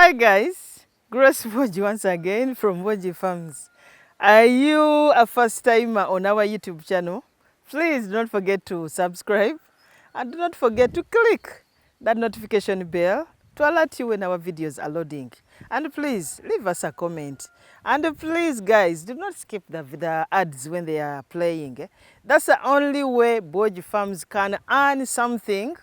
Hi guys, Grace Boji once again from Boji Farms. Are you a first timer on our YouTube channel? Please don't forget to subscribe and do not forget to click that notification bell to alert you when our videos are loading. And please leave us a comment. And please guys, do not skip the ads when they are playing. That's the only way Boji Farms can earn something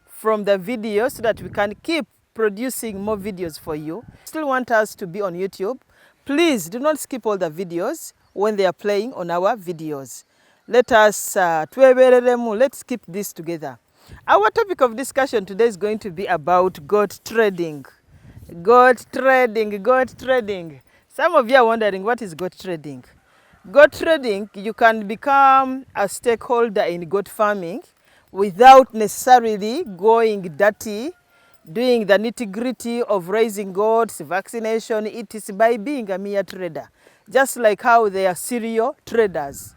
from the video so that we can keep producing more videos for you. Still want us to be on YouTube? Please do not skip all the videos when they are playing on our videos. Let's keep this together. Our topic of discussion today is going to be about goat trading. Goat trading, goat trading. Some of you are wondering, what is goat trading? Goat trading, you can become a stakeholder in goat farming without necessarily going dirty, doing the nitty-gritty of raising goats, vaccination, etc. by being a mere trader. Just like how they are cereal traders.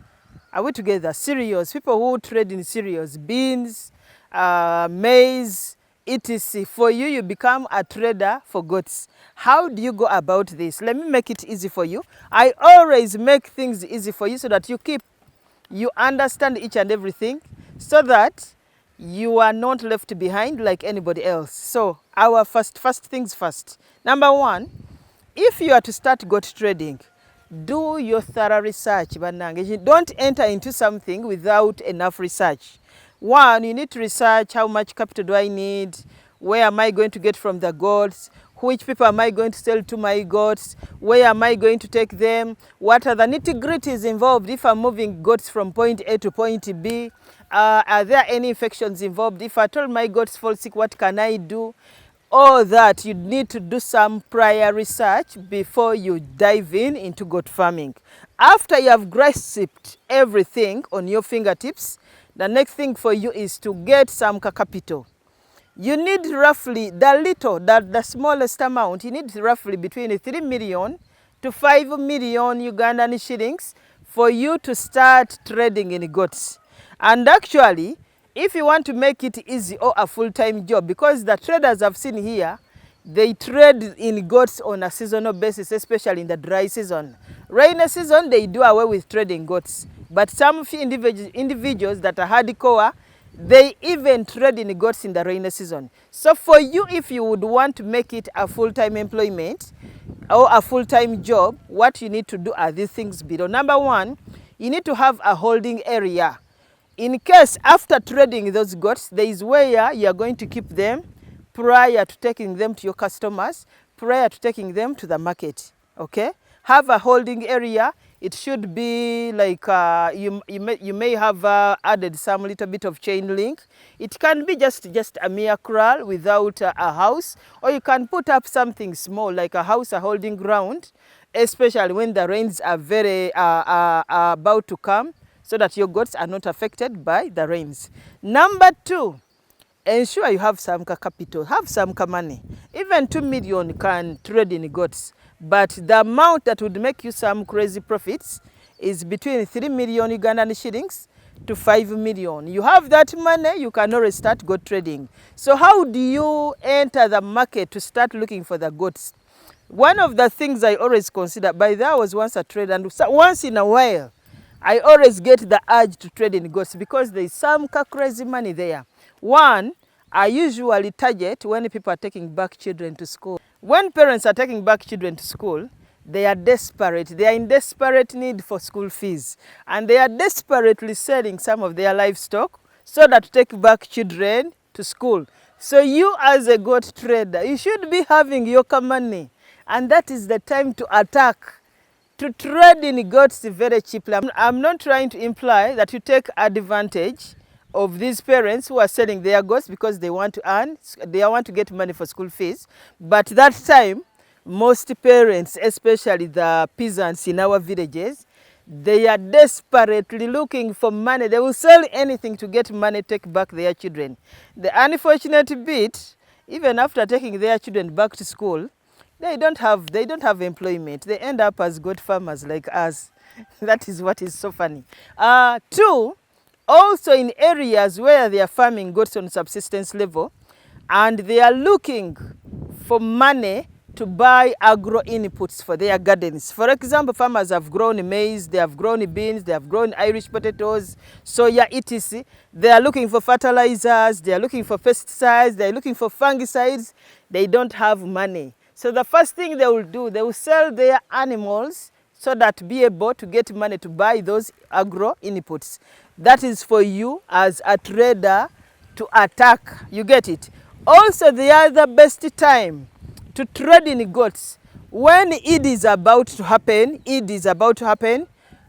Are we together? Cereals, people who trade in cereals, beans, maize, etc. For you, you become a trader for goats. How do you go about this? Let me make it easy for you. I always make things easy for you so that you understand each and everything, so that you are not left behind like anybody else. So our first things first. Number one, if you are to start goat trading, do your thorough research. Don't enter into something without enough research. One, you need to research how much capital do I need, where am I going to get from the goats, which people am I going to sell to my goats, where am I going to take them, what are the nitty-gritties involved if I'm moving goats from point A to point B, are there any infections involved, if I told my goats fall sick, what can I do? All that, you need to do some prior research before you dive into goat farming. After you have grasped everything on your fingertips, the next thing for you is to get some capital. You need roughly the smallest amount, you need roughly between 3 million to 5 million Ugandan shillings for you to start trading in goats. And actually, if you want to make it easy or a full-time job, because the traders I've seen here, they trade in goats on a seasonal basis, especially in the dry season. Rainy season, they do away with trading goats. But some few individuals that are hardcore, they even trade in goats in the rainy season. So for you, if you would want to make it a full-time employment or a full-time job, what you need to do are these things below. Number one, you need to have a holding area. In case after trading those goats, there is where you are going to keep them prior to taking them to your customers, prior to taking them to the market. Okay? Have a holding area. It should be like you may have added some little bit of chain link. It can be just a mere corral without a house, or you can put up something small like a house, a holding ground, especially when the rains are very about to come, so that your goats are not affected by the rains. Number two, ensure you have some capital, have some money. Even 2 million can trade in goats, but the amount that would make you some crazy profits is between 3 million Ugandan shillings to 5 million. You have that money, you can always start goat trading. So how do you enter the market to start looking for the goats? One of the things I always consider, I was once a trader, and once in a while, I always get the urge to trade in goats because there is some crazy money there. One, I usually target when people are taking back children to school. When parents are taking back children to school, they are desperate. They are in desperate need for school fees. And they are desperately selling some of their livestock so that to take back children to school. So you as a goat trader, you should be having your money. And that is the time to attack. To trade in goats very cheaply. I'm not trying to imply that you take advantage of these parents who are selling their goats because they want to get money for school fees. But that time, most parents, especially the peasants in our villages, they are desperately looking for money. They will sell anything to get money, take back their children. The unfortunate bit, even after taking their children back to school, they don't have employment. They end up as goat farmers like us. That is what is so funny. Two, also in areas where they are farming goats on subsistence level, and they are looking for money to buy agro inputs for their gardens. For example, farmers have grown maize, they have grown beans, they have grown Irish potatoes, soya, etc. They are looking for fertilizers, they are looking for pesticides, they are looking for fungicides. They don't have money. So the first thing they will do, they will sell their animals so that be able to get money to buy those agro inputs. That is for you as a trader to attack. You get it? Also, the other best time to trade in goats, when Eid is about to happen,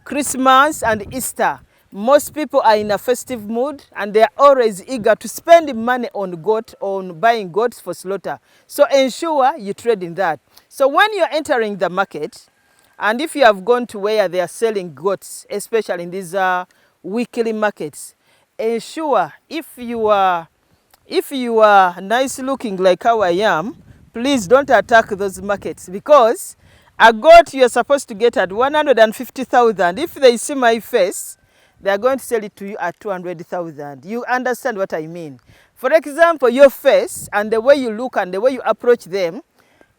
Christmas and Easter, most people are in a festive mood and they are always eager to spend money on buying goats for slaughter. So ensure you trade in that. So when you're entering the market, and if you have gone to where they are selling goats, especially in these weekly markets, ensure if you are nice looking like how I am, please don't attack those markets, because a goat you're supposed to get at 150,000. If they see my face, they are going to sell it to you at 200,000. You understand what I mean? For example, your face and the way you look and the way you approach them,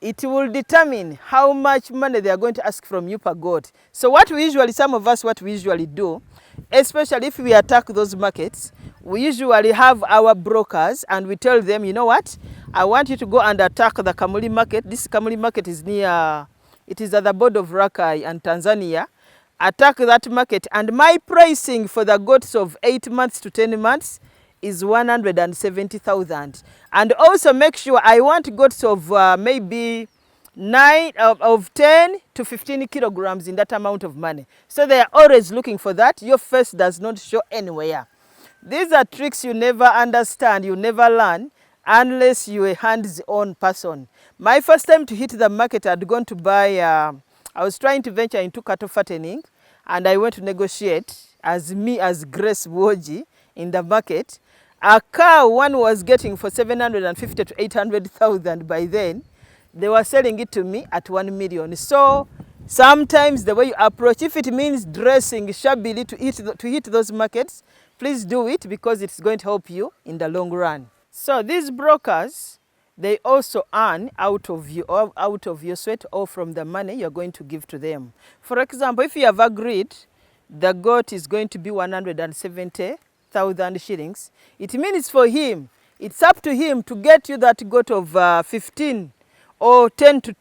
it will determine how much money they are going to ask from you per goat. So what we usually do, especially if we attack those markets, we usually have our brokers and we tell them, you know what, I want you to go and attack the Kamuli market. This Kamuli market is it is at the border of Rakai and Tanzania. Attack that market, and my pricing for the goats of 8 months to 10 months is 170,000. And also make sure I want goats of maybe 10 to 15 kilograms in that amount of money. So they are always looking for that. Your face does not show anywhere. These are tricks you never understand, you never learn unless you're a hands-on person. My first time to hit the market, I'd gone to buy, I was trying to venture into cattle fattening, and I went to negotiate as Grace Woji in the market. A cow one was getting for 750 to 800,000 by then. They were selling it to me at 1 million. So sometimes the way you approach, if it means dressing shabbily to hit those markets, please do it, because it's going to help you in the long run. So these brokers, they also earn out of your sweat or from the money you're going to give to them. For example, if you have agreed the goat is going to be 170,000 shillings, it means for him, it's up to him to get you that goat of 15 or 10 to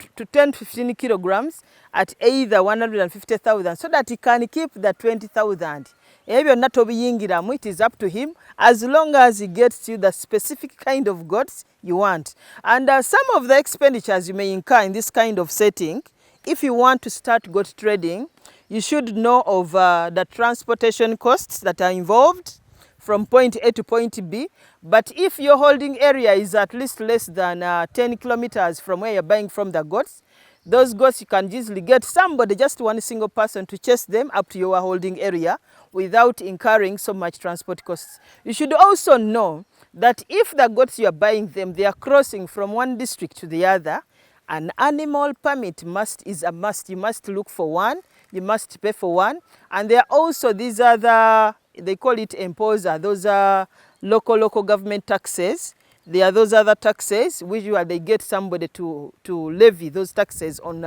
15 kilograms at either 150,000, so that he can keep the 20,000. It is up to him, as long as he gets you the specific kind of goats you want. And some of the expenditures you may incur in this kind of setting, if you want to start goat trading, you should know of the transportation costs that are involved from point A to point B. But if your holding area is at least less than 10 kilometers from where you're buying from the goats, those goats you can easily get somebody, just one single person, to chase them up to your holding area without incurring so much transport costs. You should also know that if the goats you are buying them, they are crossing from one district to the other, an animal permit is a must. You must look for one, you must pay for one. And there are also these other, they call it imposer, those are local government taxes. There are those other taxes which they get somebody to levy those taxes on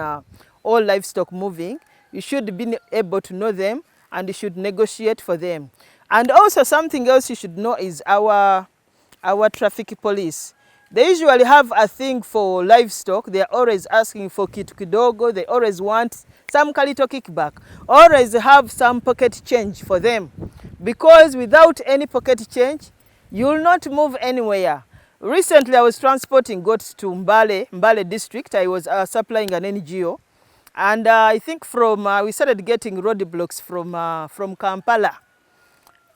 all livestock moving. You should be able to know them, and you should negotiate for them. And also something else you should know is our traffic police. They usually have a thing for livestock. They are always asking for kitu kidogo. They always want some little kickback. Always have some pocket change for them, because without any pocket change, you will not move anywhere. Recently, I was transporting goats to Mbale district. I was supplying an NGO. And I think we started getting roadblocks from Kampala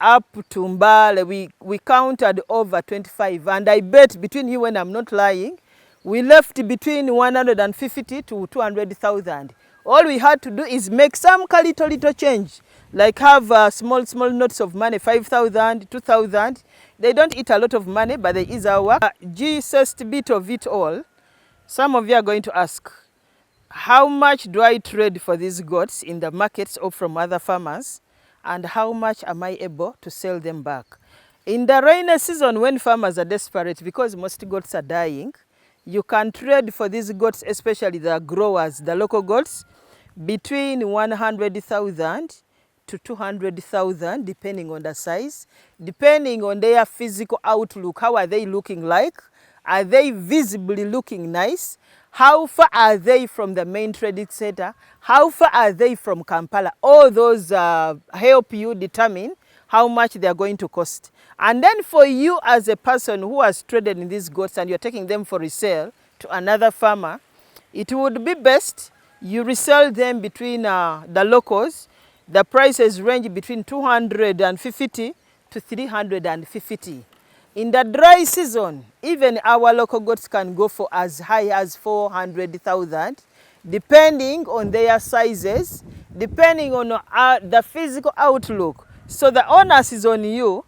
up to Mbale. We counted over 25. And I bet between you and I'm not lying, we left between 150 to 200,000. All we had to do is make some little change, like have small notes of money, 5,000, 2,000. They don't eat a lot of money, but they ease our work. Jesus bit of it all. Some of you are going to ask, how much do I trade for these goats in the markets or from other farmers? And how much am I able to sell them back? In the rainy season, when farmers are desperate because most goats are dying, You can trade for these goats, especially the growers, the local goats, between 100,000 to 200,000, depending on the size, depending on their physical outlook. How are they looking like? Are they visibly looking nice? How far are they from the main trading center? How far are they from Kampala? All those help you determine how much they are going to cost. And then for you as a person who has traded in these goats and you're taking them for resale to another farmer, it would be best you resell them between the locals. The prices range between 250 to 350. In the dry season, even our local goats can go for as high as 400,000, depending on their sizes, depending on the physical outlook. So the onus is on you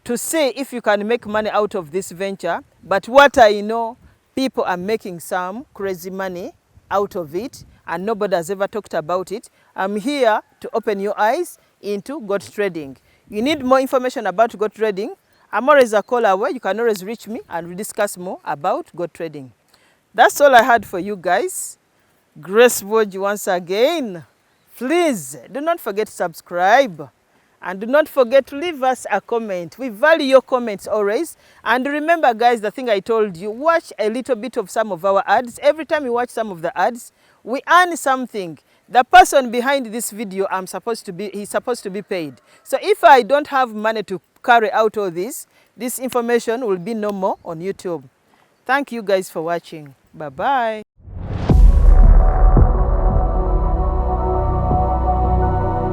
to see if you can make money out of this venture. But what I know, people are making some crazy money out of it, and nobody has ever talked about it. I'm here to open your eyes into goat trading. You need more information about goat trading, I'm always a call away. You can always reach me and we discuss more about goat trading. That's all I had for you guys. Grace Boji once again. Please do not forget to subscribe. And do not forget to leave us a comment. We value your comments always. And remember, guys, the thing I told you, watch a little bit of some of our ads. Every time you watch some of the ads, we earn something. The person behind this video, he's supposed to be paid. So if I don't have money to carry out all this information will be no more on YouTube. Thank you guys for watching. Bye-bye.